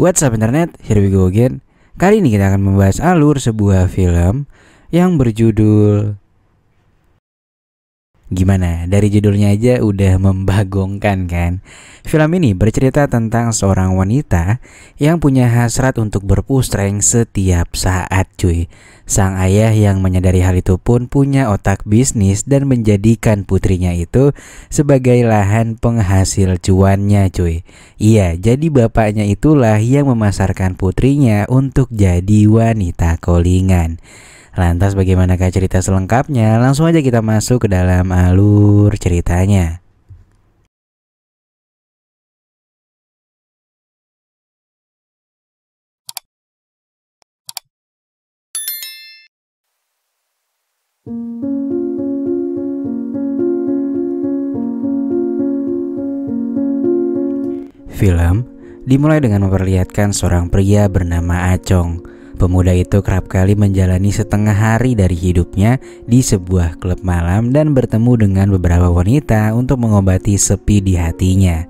What's up internet, here we go again. Kali ini kita akan membahas alur sebuah film yang berjudul Gimana? Dari judulnya aja udah membagongkan kan? Film ini bercerita tentang seorang wanita yang punya hasrat untuk berpusreng setiap saat cuy. Sang ayah yang menyadari hal itu pun punya otak bisnis dan menjadikan putrinya itu sebagai lahan penghasil cuannya cuy. Iya, jadi bapaknya itulah yang memasarkan putrinya untuk jadi wanita callingan. Lantas bagaimanakah cerita selengkapnya? Langsung aja kita masuk ke dalam alur ceritanya. Film dimulai dengan memperlihatkan seorang pria bernama Acong. Pemuda itu kerap kali menjalani setengah hari dari hidupnya di sebuah klub malam dan bertemu dengan beberapa wanita untuk mengobati sepi di hatinya.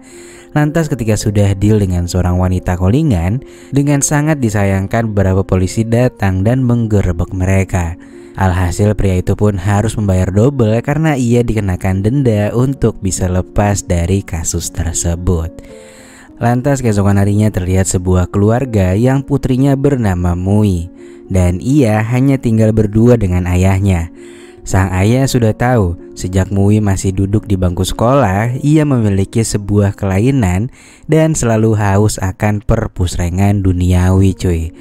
Lantas ketika sudah deal dengan seorang wanita callingan, dengan sangat disayangkan beberapa polisi datang dan menggerebek mereka. Alhasil pria itu pun harus membayar double karena ia dikenakan denda untuk bisa lepas dari kasus tersebut. Lantas keesokan harinya terlihat sebuah keluarga yang putrinya bernama Mui dan ia hanya tinggal berdua dengan ayahnya. Sang ayah sudah tahu sejak Mui masih duduk di bangku sekolah, ia memiliki sebuah kelainan dan selalu haus akan perpusrengan duniawi cuy.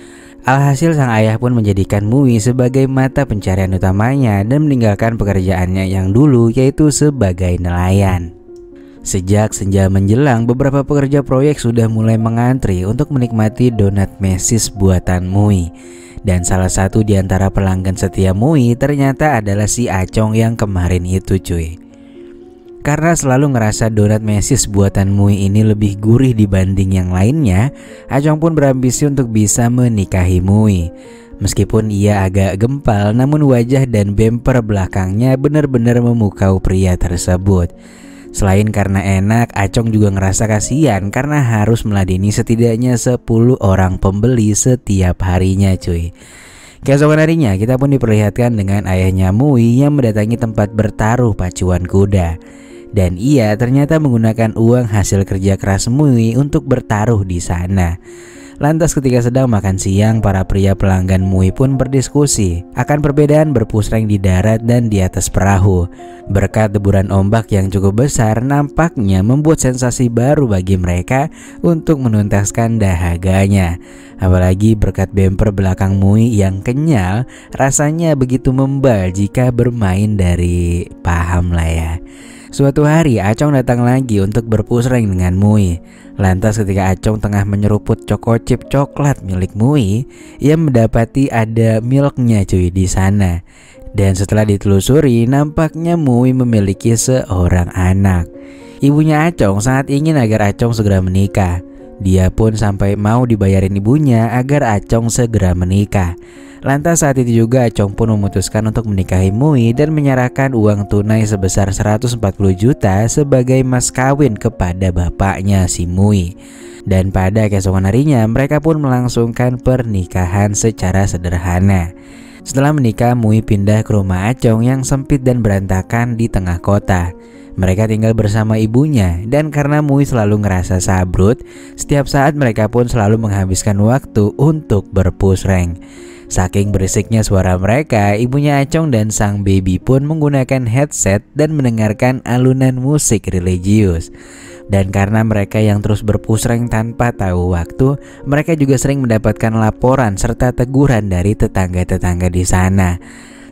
Alhasil sang ayah pun menjadikan Mui sebagai mata pencarian utamanya dan meninggalkan pekerjaannya yang dulu yaitu sebagai nelayan. Sejak senja menjelang, beberapa pekerja proyek sudah mulai mengantri untuk menikmati donat mesis buatan Mui. Dan salah satu di antara pelanggan setia Mui ternyata adalah si Acong yang kemarin itu cuy. Karena selalu ngerasa donat mesis buatan Mui ini lebih gurih dibanding yang lainnya, Acong pun berambisi untuk bisa menikahi Mui. Meskipun ia agak gempal, namun wajah dan bemper belakangnya benar-benar memukau pria tersebut. Selain karena enak, Acong juga ngerasa kasihan karena harus meladeni setidaknya 10 orang pembeli setiap harinya cuy. Keesokan harinya kita pun diperlihatkan dengan ayahnya Mui yang mendatangi tempat bertaruh pacuan kuda. Dan ia ternyata menggunakan uang hasil kerja keras Mui untuk bertaruh di sana. Lantas ketika sedang makan siang, para pria pelanggan Mui pun berdiskusi akan perbedaan berpusreng di darat dan di atas perahu. Berkat deburan ombak yang cukup besar, nampaknya membuat sensasi baru bagi mereka untuk menuntaskan dahaganya. Apalagi berkat bemper belakang Mui yang kenyal, rasanya begitu membal jika bermain dari paham lah ya. Suatu hari Acong datang lagi untuk berpusreng dengan Mui. Lantas ketika Acong tengah menyeruput choco chip coklat milik Mui, ia mendapati ada milknya cuy di sana. Dan setelah ditelusuri, nampaknya Mui memiliki seorang anak. Ibunya Acong sangat ingin agar Acong segera menikah. Dia pun sampai mau dibayarin ibunya agar Acong segera menikah. Lantas saat itu juga Acong pun memutuskan untuk menikahi Mui dan menyerahkan uang tunai sebesar 140 juta sebagai mas kawin kepada bapaknya si Mui. Dan pada keesokan harinya mereka pun melangsungkan pernikahan secara sederhana. Setelah menikah, Mui pindah ke rumah Acong yang sempit dan berantakan di tengah kota. Mereka tinggal bersama ibunya dan karena Mui selalu ngerasa sabrut, setiap saat mereka pun selalu menghabiskan waktu untuk berpusreng. Saking berisiknya suara mereka, ibunya Acong dan sang baby pun menggunakan headset dan mendengarkan alunan musik religius. Dan karena mereka yang terus berpusreng tanpa tahu waktu, mereka juga sering mendapatkan laporan serta teguran dari tetangga-tetangga di sana.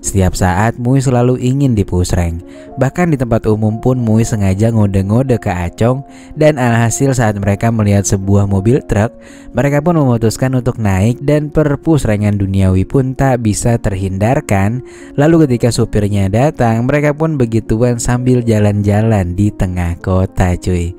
Setiap saat Mui selalu ingin dipusreng. Bahkan di tempat umum pun Mui sengaja ngode-ngode ke Acong. Dan alhasil saat mereka melihat sebuah mobil truk, mereka pun memutuskan untuk naik dan perpusrengan duniawi pun tak bisa terhindarkan. Lalu ketika supirnya datang, mereka pun begituan sambil jalan-jalan di tengah kota cuy.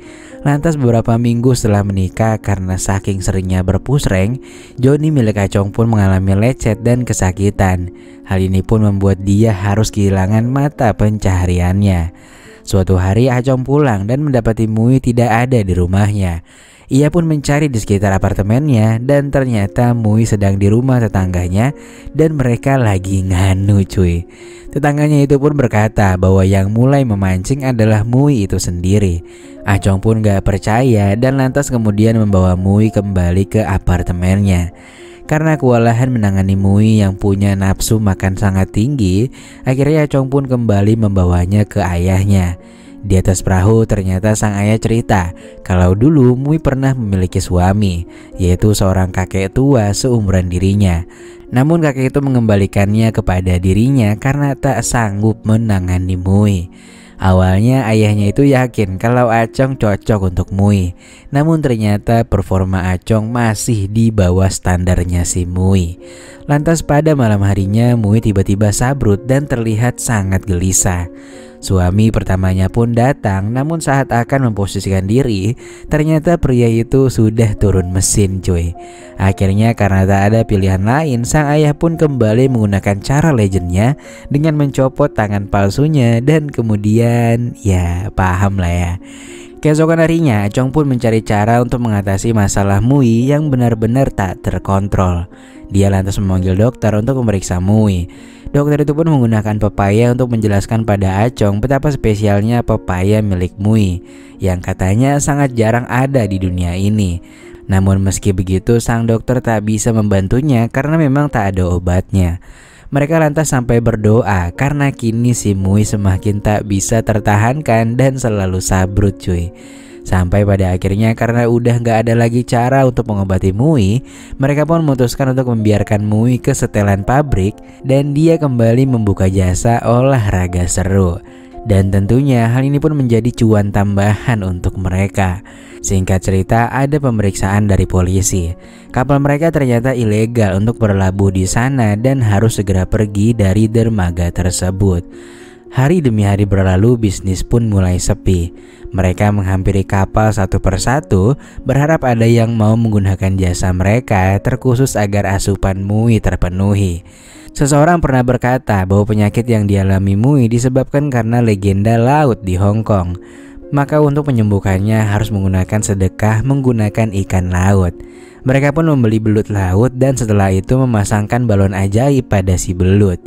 Lantas beberapa minggu setelah menikah, karena saking seringnya berpusreng, Joni milik Acong pun mengalami lecet dan kesakitan. Hal ini pun membuat dia harus kehilangan mata pencahariannya. Suatu hari Acong pulang dan mendapati Mui tidak ada di rumahnya. Ia pun mencari di sekitar apartemennya dan ternyata Mui sedang di rumah tetangganya dan mereka lagi nganu cuy. Tetangganya itu pun berkata bahwa yang mulai memancing adalah Mui itu sendiri. Acong pun gak percaya dan lantas kemudian membawa Mui kembali ke apartemennya. Karena kewalahan menangani Mui yang punya nafsu makan sangat tinggi, akhirnya Acong pun kembali membawanya ke ayahnya. Di atas perahu ternyata sang ayah cerita kalau dulu Mui pernah memiliki suami, yaitu seorang kakek tua seumuran dirinya. Namun kakek itu mengembalikannya kepada dirinya karena tak sanggup menangani Mui. Awalnya ayahnya itu yakin kalau Acong cocok untuk Mui. Namun ternyata performa Acong masih di bawah standarnya si Mui. Lantas pada malam harinya Mui tiba-tiba sabrut dan terlihat sangat gelisah. Suami pertamanya pun datang, namun saat akan memposisikan diri, ternyata pria itu sudah turun mesin cuy. Akhirnya karena tak ada pilihan lain, sang ayah pun kembali menggunakan cara legendnya dengan mencopot tangan palsunya dan kemudian ya paham lah ya. Keesokan harinya, Acong pun mencari cara untuk mengatasi masalah Mui yang benar-benar tak terkontrol. Dia lantas memanggil dokter untuk memeriksa Mui. Dokter itu pun menggunakan pepaya untuk menjelaskan pada Acong betapa spesialnya pepaya milik Mui, yang katanya sangat jarang ada di dunia ini. Namun meski begitu, sang dokter tak bisa membantunya karena memang tak ada obatnya. Mereka lantas sampai berdoa karena kini si Mui semakin tak bisa tertahankan dan selalu sabrut cuy. Sampai pada akhirnya karena udah gak ada lagi cara untuk mengobati Mui, mereka pun memutuskan untuk membiarkan Mui ke setelan pabrik dan dia kembali membuka jasa olahraga seru. Dan tentunya hal ini pun menjadi cuan tambahan untuk mereka. Singkat cerita, ada pemeriksaan dari polisi. Kapal mereka ternyata ilegal untuk berlabuh di sana dan harus segera pergi dari dermaga tersebut. Hari demi hari berlalu, bisnis pun mulai sepi. Mereka menghampiri kapal satu persatu, berharap ada yang mau menggunakan jasa mereka, terkhusus agar asupan Mui terpenuhi. Seseorang pernah berkata bahwa penyakit yang dialami Mui disebabkan karena legenda laut di Hong Kong. Maka untuk menyembuhkannya harus menggunakan sedekah menggunakan ikan laut. Mereka pun membeli belut laut dan setelah itu memasangkan balon ajaib pada si belut.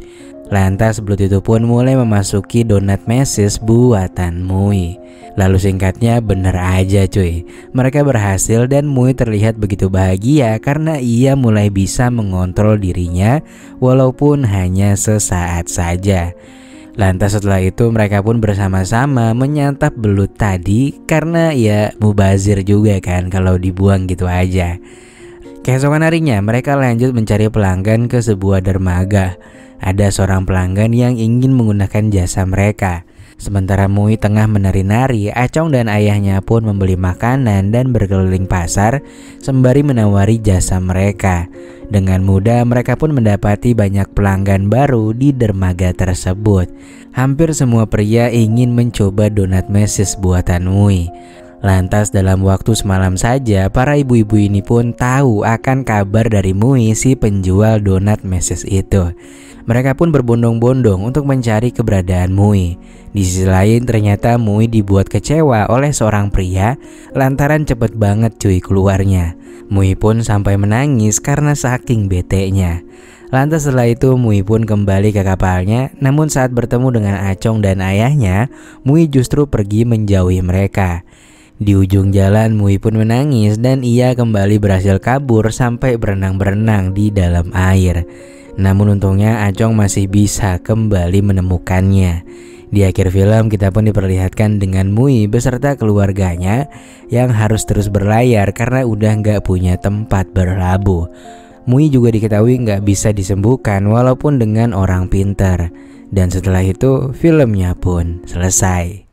Lantas belut itu pun mulai memasuki donat mesis buatan Mui. Lalu singkatnya bener aja cuy, mereka berhasil dan Mui terlihat begitu bahagia karena ia mulai bisa mengontrol dirinya walaupun hanya sesaat saja. Lantas setelah itu mereka pun bersama-sama menyantap belut tadi karena ya mubazir juga kan kalau dibuang gitu aja. Keesokan harinya mereka lanjut mencari pelanggan ke sebuah dermaga. Ada seorang pelanggan yang ingin menggunakan jasa mereka. Sementara Mui tengah menari-nari, Acong dan ayahnya pun membeli makanan dan berkeliling pasar sembari menawari jasa mereka. Dengan mudah mereka pun mendapati banyak pelanggan baru di dermaga tersebut. Hampir semua pria ingin mencoba donat mesis buatan Mui. Lantas dalam waktu semalam saja para ibu-ibu ini pun tahu akan kabar dari Mui si penjual donat mesis itu. Mereka pun berbondong-bondong untuk mencari keberadaan Mui. Di sisi lain ternyata Mui dibuat kecewa oleh seorang pria lantaran cepet banget cuy keluarnya. Mui pun sampai menangis karena saking betenya. Lantas setelah itu Mui pun kembali ke kapalnya. Namun saat bertemu dengan Acong dan ayahnya, Mui justru pergi menjauhi mereka. Di ujung jalan Mui pun menangis dan ia kembali berhasil kabur sampai berenang-berenang di dalam air. Namun untungnya Acong masih bisa kembali menemukannya. Di akhir film kita pun diperlihatkan dengan Mui beserta keluarganya yang harus terus berlayar karena udah gak punya tempat berlabuh. Mui juga diketahui gak bisa disembuhkan walaupun dengan orang pintar. Dan setelah itu filmnya pun selesai.